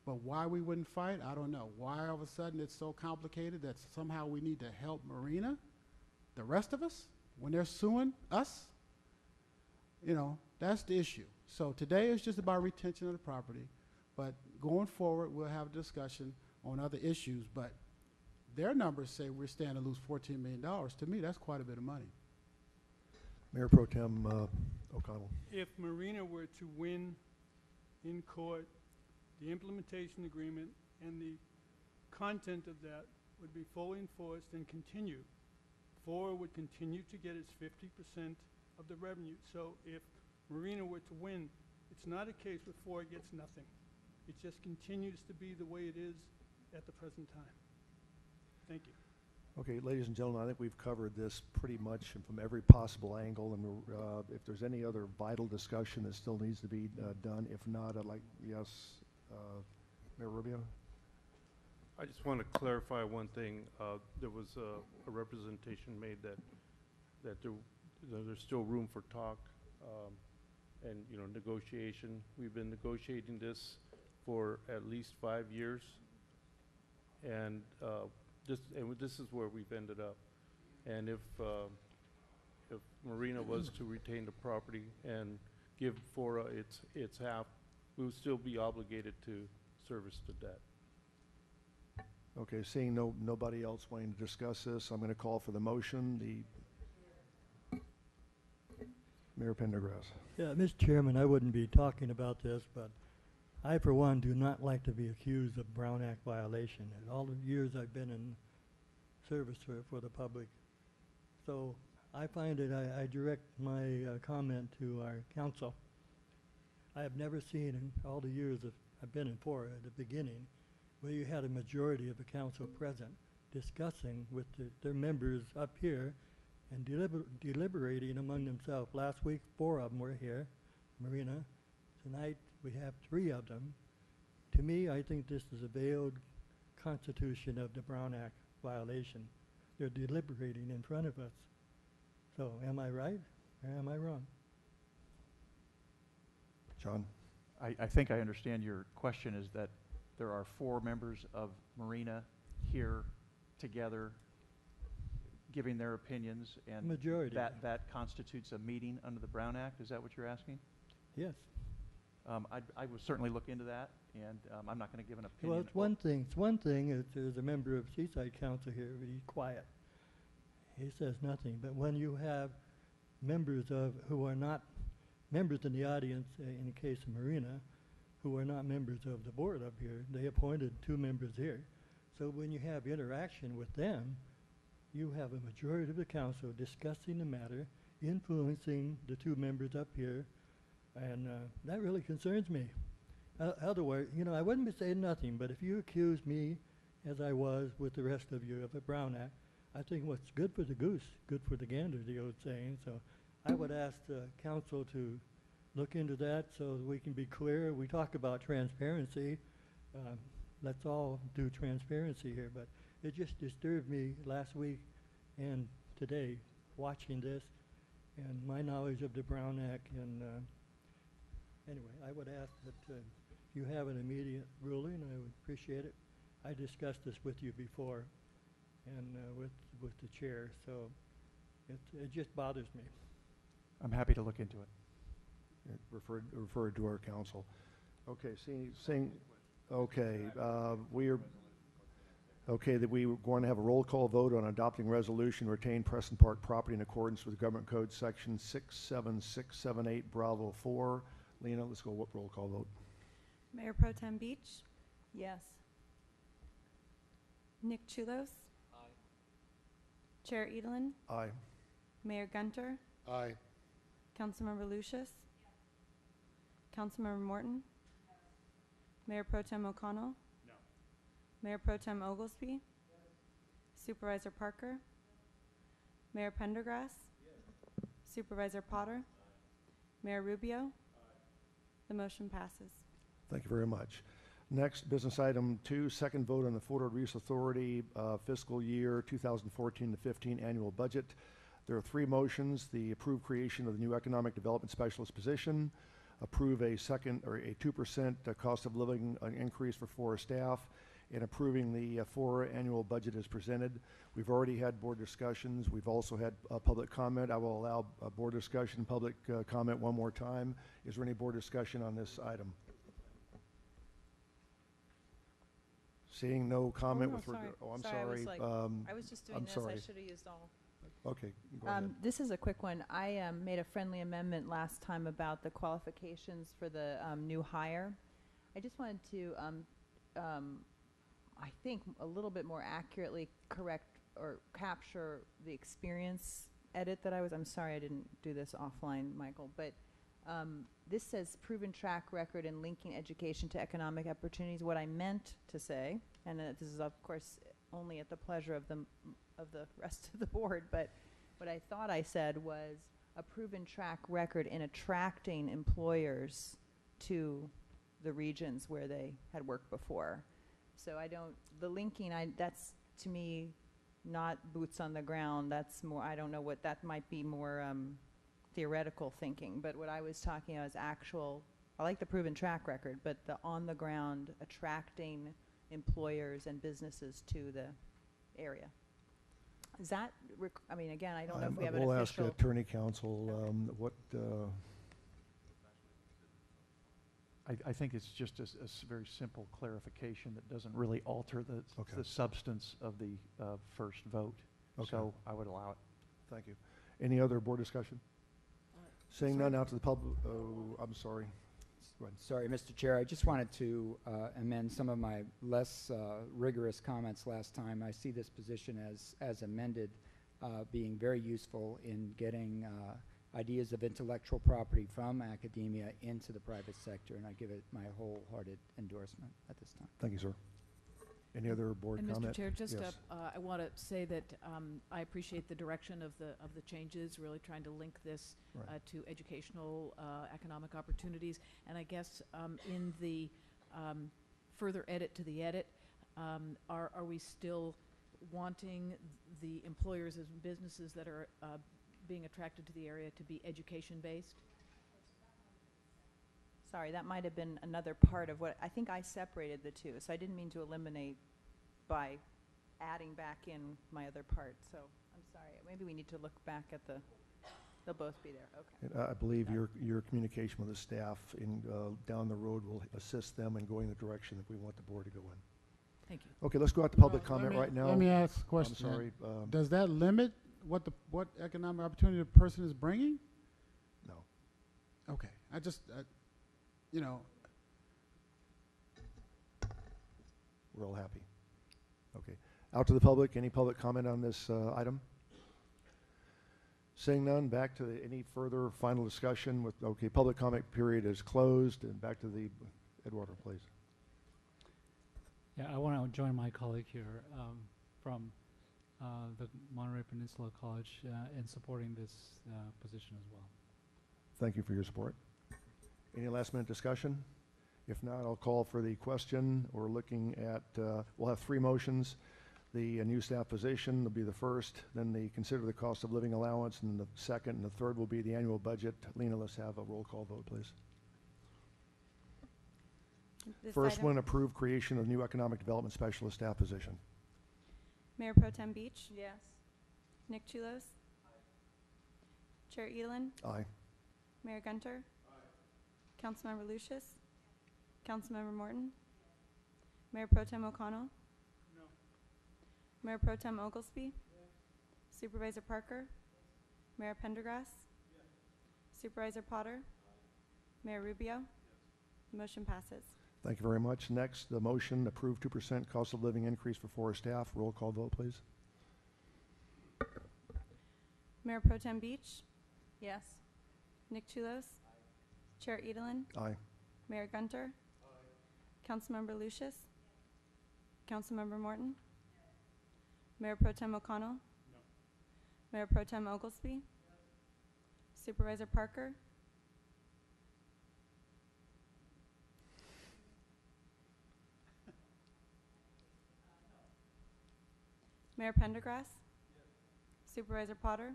But why we wouldn't fight, I don't know. Why all of a sudden it's so complicated that somehow we need to help Marina, the rest of us, when they're suing us? You know, that's the issue. So today is just about retention of the property. But going forward, we'll have a discussion on other issues. But their numbers say we're standing to lose $14 million. To me, that's quite a bit of money. Mayor Pro Tem O'Connell. If Marina were to win in court, the implementation agreement and the content of that would be fully enforced and continue. FORA would continue to get its 50% of the revenue. So if Marina were to win, it's not a case where FORA gets nothing. It just continues to be the way it is at the present time. Thank you. Okay, ladies and gentlemen, I think we've covered this pretty much from every possible angle, and if there's any other vital discussion that still needs to be done, if not, I'd like, yes, Mayor Rubio? I just want to clarify one thing. There was a representation made that there's still room for talk and, you know, negotiation. We've been negotiating this for at least 5 years, and this is where we've ended up. And if Marina was to retain the property and give FORA its half, we would still be obligated to service the debt. Okay, seeing nobody else wanting to discuss this, I'm going to call for the motion. Mayor Pendergrass. Yeah, Mr. Chairman, I wouldn't be talking about this, but I, for one, do not like to be accused of Brown Act violation in all the years I've been in service for the public. So I find that I direct my comment to our council. I have never seen in all the years that I've been in FORA at the beginning where you had a majority of the council present discussing with their members up here and deliberating among themselves. Last week, 4 of them were here, Marina, Tonight, we have 3 of them. To me, I think this is a veiled constitution of the Brown Act violation. They're deliberating in front of us. So am I right or am I wrong? John? I think I understand your question is that there are 4 members of Marina here together giving their opinions, and Majority. that constitutes a meeting under the Brown Act. Is that what you're asking? Yes. I would certainly look into that, and I'm not going to give an opinion. Well, it's one thing. It's one thing if there's a member of Seaside Council here, but he's quiet. He says nothing. But when you have members who are not members in the audience, in the case of Marina, who are not members of the board up here, they appointed 2 members here. So when you have interaction with them, you have a majority of the council discussing the matter, influencing the 2 members up here, and that really concerns me. Otherwise, I wouldn't be saying nothing, but if you accuse me, as I was with the rest of you, of a Brown Act, I think what's good for the goose, good for the gander, the old saying. So I would ask the council to look into that so that we can be clear. We talk about transparency. Let's all do transparency here, but it just disturbed me last week and today watching this and my knowledge of the Brown Act. And anyway, I would ask that you have an immediate ruling. I would appreciate it. I discussed this with you before and with the chair, so it just bothers me. I'm happy to look into it. Referred to our council. Okay, that we were going to have a roll call vote on adopting resolution to retain Preston Park property in accordance with Government Code Section 67678 Bravo 4. Lena, let's go roll call vote. Mayor Pro Tem Beach? Yes. Nick Chulos? Aye. Chair Edelin? Aye. Mayor Gunter? Aye. Councilmember Lucius? Councilmember Morton? Mayor Pro Tem O'Connell? No. Mayor Pro Tem Oglesby? Supervisor Parker? Mayor Pendergrass? Supervisor Potter? Mayor Rubio? The motion passes. Thank you very much. Next, business item 2, second vote on the Fort Ord Reese Authority fiscal year 2014 to 15 annual budget. There are 3 motions: the approved creation of the new economic development specialist position, approve a 2% cost of living increase for FORA staff, and approving the FORA annual budget as presented. We've already had board discussions. We've also had public comment. I will allow board discussion, public comment one more time. Is there any board discussion on this item? Seeing no comment with regard. Oh, I'm sorry. I was just doing I'm this. sorry. I should have used all. Okay, go ahead. This is a quick one. I made a friendly amendment last time about the qualifications for the new hire. I just wanted to, I think, a little bit more accurately correct or capture the experience edit that I'm sorry I didn't do this offline, Michael, but this says proven track record in linking education to economic opportunities. What I meant to say, and this is of course only at the pleasure of the rest of the board, but what I thought I said was a proven track record in attracting employers to the regions where they had worked before. So the linking, that's to me not boots on the ground. That's more, I don't know what, that might be more theoretical thinking, but what I was talking about is actual, I like the proven track record, but the on the ground attracting employers and businesses to the area. Is that, I mean, again, I don't know if we have an official. We'll ask Attorney Counsel what. I think it's just a very simple clarification that doesn't really alter the substance of the first vote. Okay. So I would allow it. Thank you. Any other board discussion? Seeing none, out to the public. Oh, I'm sorry. Sorry, Mr. Chair. I just wanted to amend some of my less rigorous comments last time. I see this position as amended being very useful in getting ideas of intellectual property from academia into the private sector, and I give it my wholehearted endorsement at this time. Thank you, sir. Any other board And comment? Mr. Chair, just Yes. I want to say that I appreciate the direction of the changes, really trying to link this Right. to educational, economic opportunities. And I guess in the further edit to the edit, are we still wanting the employers and businesses that are being attracted to the area to be education-based? Sorry, that might have been another part of what, I think I separated the two, so I didn't mean to eliminate by adding back in my other part, so I'm sorry. Maybe we need to look back at they'll both be there, okay. And I believe your communication with the staff down the road will assist them in going the direction that we want the board to go in. Thank you. Okay, let's go out to public Let comment me- right now. Let me ask a question. I'm sorry. Does that limit what economic opportunity the person is bringing? No. Okay, you know, We're all happy. Okay. Out to the public. Any public comment on this item? Seeing none, back to any further final discussion with, okay, public comment period is closed, and back to the, Eduardo, please. Yeah, I want to join my colleague here from the Monterey Peninsula College in supporting this position as well. Thank you for your support. Any last minute discussion? If not, I'll call for the question. We're looking at, we'll have three motions. The new staff position will be the first, then the consider the cost of living allowance, and the second, and the third will be the annual budget. Lena, let's have a roll call vote, please. This First item- one, approve creation of new economic development specialist staff position. Mayor Pro Tem Beach. Yes. Nick Chulos. Chair Edelin. Aye. Mayor Gunter. Councilmember Lucius. Councilmember Morton. Mayor Pro Tem O'Connell. No. Mayor Pro Tem Oglesby. Supervisor Parker. Mayor Pendergrass. Supervisor Potter. Mayor Rubio. The motion passes. Thank you very much. Next, the motion, approve 2% cost of living increase for FORA staff. Roll call vote, please. Mayor Pro Tem Beach. Yes. Nick Chulos. Chair Edelin. Aye. Mayor Gunter. Councilmember Lucius. Councilmember Morton. Mayor Pro Tem O'Connell. Mayor Pro Tem Oglesby. Supervisor Parker. Mayor Pendergrass. Supervisor Potter.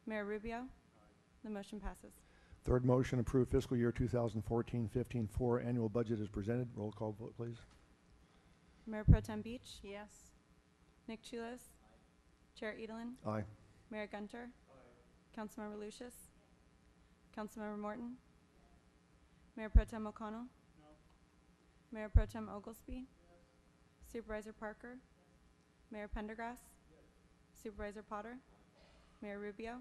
Mayor Rubio. The motion passes. Third motion, approve fiscal year 2014-15 FORA annual budget as presented. Roll call vote, please. Mayor Pro Tem Beach. Yes. Nick Chulos. Chair Edelin. Aye. Mayor Gunter. Councilmember Lucius. Councilmember Morton. Mayor Pro Tem O'Connell. Mayor Pro Tem Oglesby. Supervisor Parker. Mayor Pendergrass. Supervisor Potter. Mayor Rubio.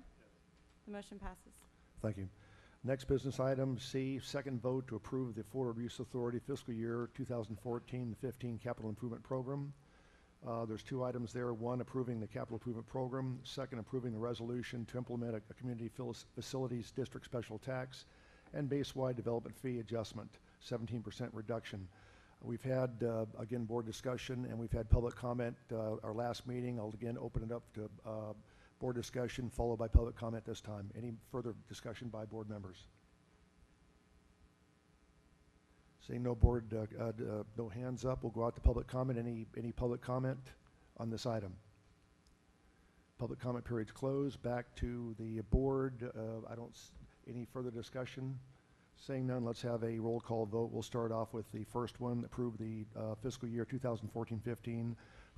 The motion passes. Thank you. Next business item, C, second vote to approve the Florida Abuse Authority fiscal year 2014-15 capital improvement program. There's two items there. One, approving the capital improvement program. Second, approving the resolution to implement a community facilities district special tax and base-wide development fee adjustment, 17% reduction. We've had, again, board discussion, and we've had public comment. Our last meeting, I'll again open it up to board discussion, followed by public comment this time. Any further discussion by board members? Seeing no board, no hands up, we'll go out to public comment. Any public comment on this item? Public comment period's closed. Back to the board. Any further discussion? Seeing none, let's have a roll call vote. We'll start off with the first one, approve the fiscal year 2014-15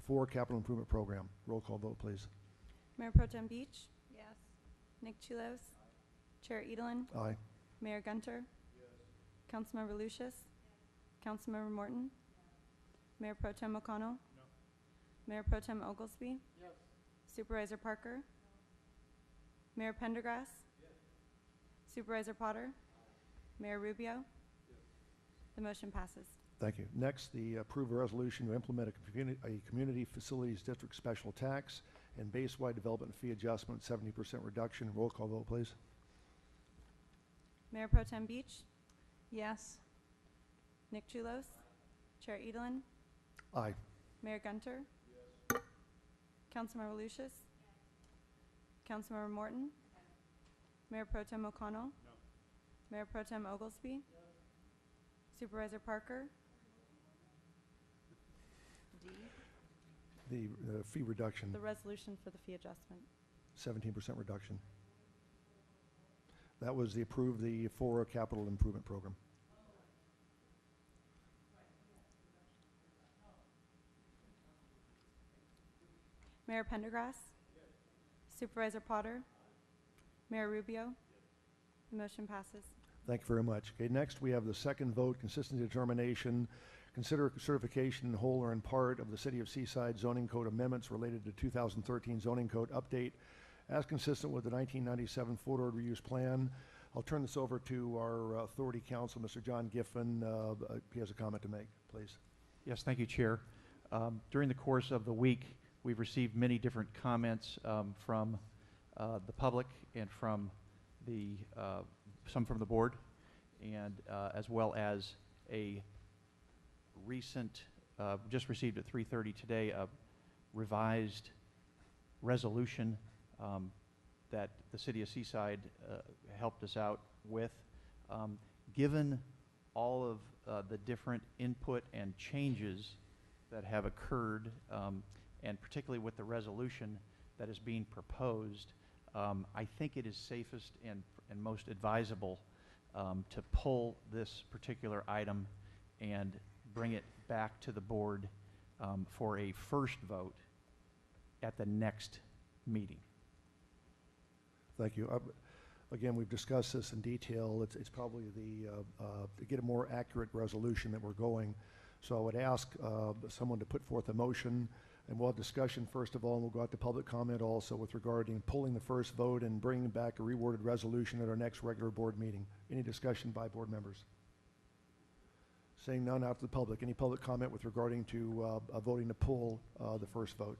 FORA capital improvement program. Roll call vote, please. Mayor Pro Tem Beach. Yes. Nick Chulos. Chair Edelin. Aye. Mayor Gunter. Councilmember Lucius. Councilmember Morton. Mayor Pro Tem O'Connell. Mayor Pro Tem Oglesby. Supervisor Parker. Mayor Pendergrass. Supervisor Potter. Mayor Rubio. The motion passes. Thank you. Next, the approve a resolution to implement a community facilities district special tax and base-wide development fee adjustment, 70% reduction. Roll call vote, please. Mayor Pro Tem Beach. Yes. Nick Chulos. Chair Edelin. Aye. Mayor Gunter? Councilmember Lucius? Councilmember Morton? Mayor Pro Tem O'Connell? Mayor Pro Tem Oglesby? Supervisor Parker? D, The fee reduction, the resolution for the fee adjustment. 17% reduction. That was the approved the FORA capital improvement program. Mayor Pendergrass? Supervisor Potter? Mayor Rubio? The motion passes. Thank you very much. Okay, next we have the second vote, consistency determination. Consider certification in whole or in part of the City of Seaside zoning code amendments related to 2013 zoning code update as consistent with the 1997 Florida reuse plan. I'll turn this over to our authority counsel, Mr. John Giffen. He has a comment to make, please. Yes, thank you, Chair. During the course of the week, we've received many different comments from the public and from the some from the board, and as well as a recent, just received at 3:30 today, a revised resolution that the City of Seaside helped us out with. Given all of the different input and changes that have occurred, and particularly with the resolution that is being proposed, I think it is safest and most advisable to pull this particular item and bring it back to the board for a first vote at the next meeting. Thank you. Again, we've discussed this in detail. It's probably to get a more accurate resolution that we're going. So I would ask someone to put forth a motion, and we'll have discussion first of all, and we'll go out to public comment also with regarding pulling the first vote and bringing back a reworded resolution at our next regular board meeting. Any discussion by board members? Saying none, out to the public. Any public comment with regarding to voting to pull the first vote?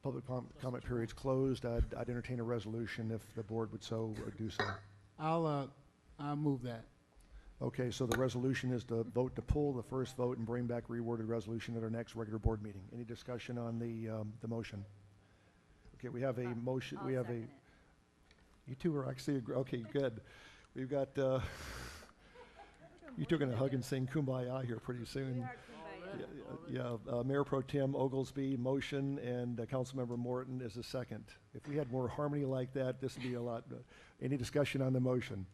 Public comment period's closed. I'd entertain a resolution if the board would so do so. I'll move that. Okay, so the resolution is to vote to pull the first vote and bring back reworded resolution at our next regular board meeting. Any discussion on the motion? Okay, we have a motion. I'll We have second a. it. You two are actually okay. Good. We've got. You two are going to hug and sing "Kumbaya" here pretty soon. We are Kumbaya. Yeah. Mayor Pro Tem Oglesby motion, and Councilmember Morton is a second. If we had more harmony like that, this would be a lot. Any discussion on the motion?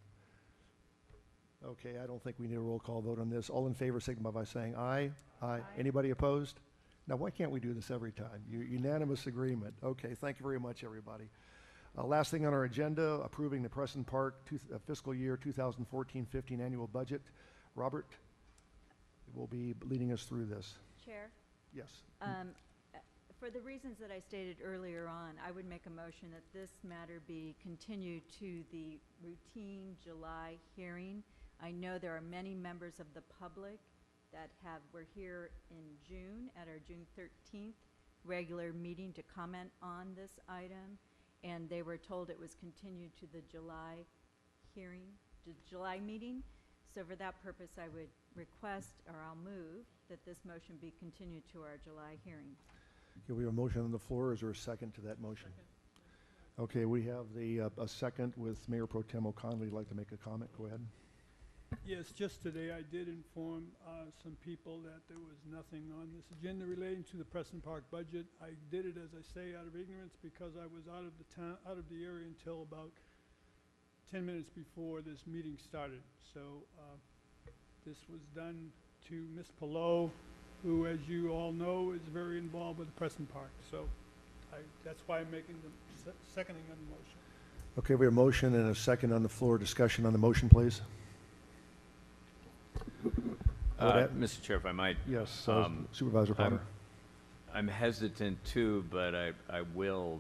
Okay, I don't think we need a roll call vote on this. All in favor signify by saying aye. Aye. Anybody opposed? Now, why can't we do this every time? Unanimous agreement. Okay, thank you very much, everybody. Last thing on our agenda, approving the Preston Park fiscal year 2014-15 annual budget. Robert will be leading us through this. Chair? Yes. For the reasons that I stated earlier on, I would make a motion that this matter be continued to the routine July hearing. I know there are many members of the public that were here in June at our June 13th regular meeting to comment on this item, and they were told it was continued to the July hearing, the July meeting. So for that purpose, I would request, or I'll move, that this motion be continued to our July hearing. Okay, we have a motion on the floor. Is there a second to that motion? Okay, we have a second with Mayor Pro Tem O'Connell. You'd like to make a comment? Go ahead. Yes, just today I did inform some people that there was nothing on this agenda relating to the Preston Park budget. I did it, as I say, out of ignorance because I was out of the town, out of the area until about 10 minutes before this meeting started. So this was done to Ms. Pillow, who, as you all know, is very involved with the Preston Park. So that's why I'm making the seconding on the motion. Okay, we have a motion and a second on the floor. Discussion on the motion, please. Mr. Chair, if I might. Yes, Supervisor Potter. I'm hesitant too, but I will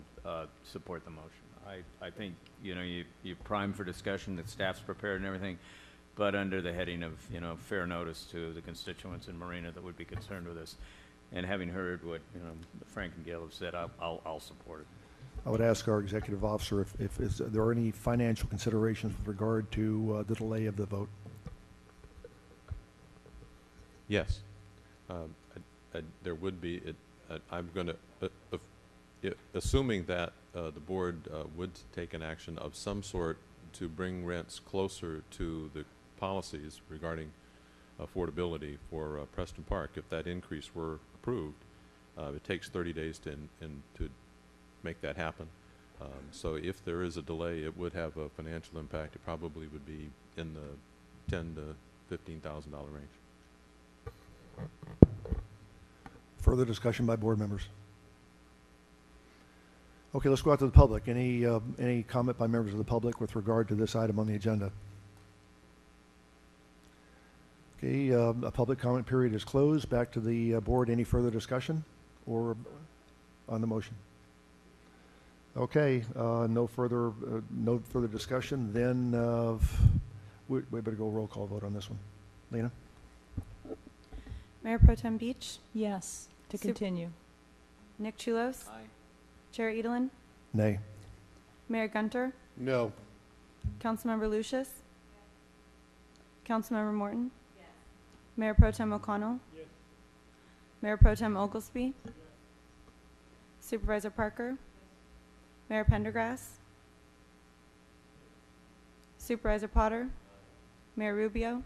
support the motion. I think, you're primed for discussion, that staff's prepared and everything, but under the heading of, fair notice to the constituents in Marina that would be concerned with this. And having heard what, Frank and Gail have said, I'll support it. I would ask our executive officer if there are any financial considerations with regard to the delay of the vote. Yes. There would be, I'm going to, assuming that the board would take an action of some sort to bring rents closer to the policies regarding affordability for Preston Park, if that increase were approved, it takes 30 days to make that happen. So if there is a delay, it would have a financial impact. It probably would be in the $10,000 to $15,000 range. Further discussion by board members? Okay, let's go out to the public. Any comment by members of the public with regard to this item on the agenda? Okay, a public comment period is closed. Back to the board. Any further discussion or on the motion? Okay, no further discussion. Then we better go roll call vote on this one. Lena? Mayor Pro Tem Beach, Yes, to Sup- continue. Nick Chulos, Aye. Chair Edelin, Nay. Mayor Gunter, No. Councilmember Lucius, Councilmember Morton, Mayor Pro Tem O'Connell, Mayor Pro Tem Oglesby, Supervisor Parker, Mayor Pendergrass, Supervisor Potter, Mayor Rubio,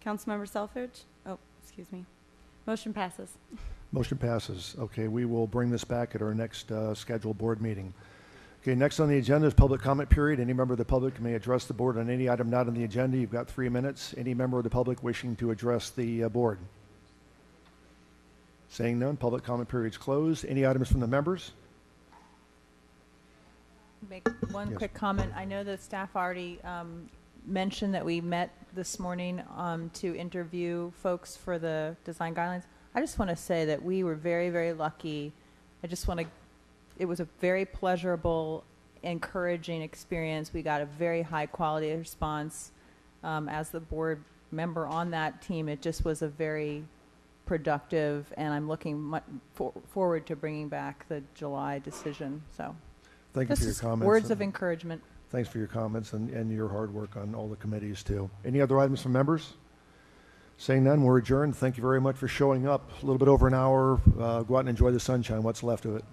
Councilmember Selfridge. Oh, excuse me. Motion passes. Motion passes. Okay, we will bring this back at our next scheduled board meeting. Okay, next on the agenda is public comment period. Any member of the public may address the board on any item not on the agenda. You've got 3 minutes. Any member of the public wishing to address the board? Saying none, public comment period is closed. Any items from the members? Make one Yes. quick comment. I know that staff already mentioned that we met this morning to interview folks for the design guidelines. I just want to say that we were very, very lucky. It was a very pleasurable, encouraging experience. We got a very high quality response. As the board member on that team, it just was a very productive, and I'm looking forward to bringing back the July decision. So Thank you for your just comments. words of encouragement. Thanks for your comments and your hard work on all the committees too. Any other items from members? Saying none, we're adjourned. Thank you very much for showing up. A little bit over an hour. Go out and enjoy the sunshine, what's left of it.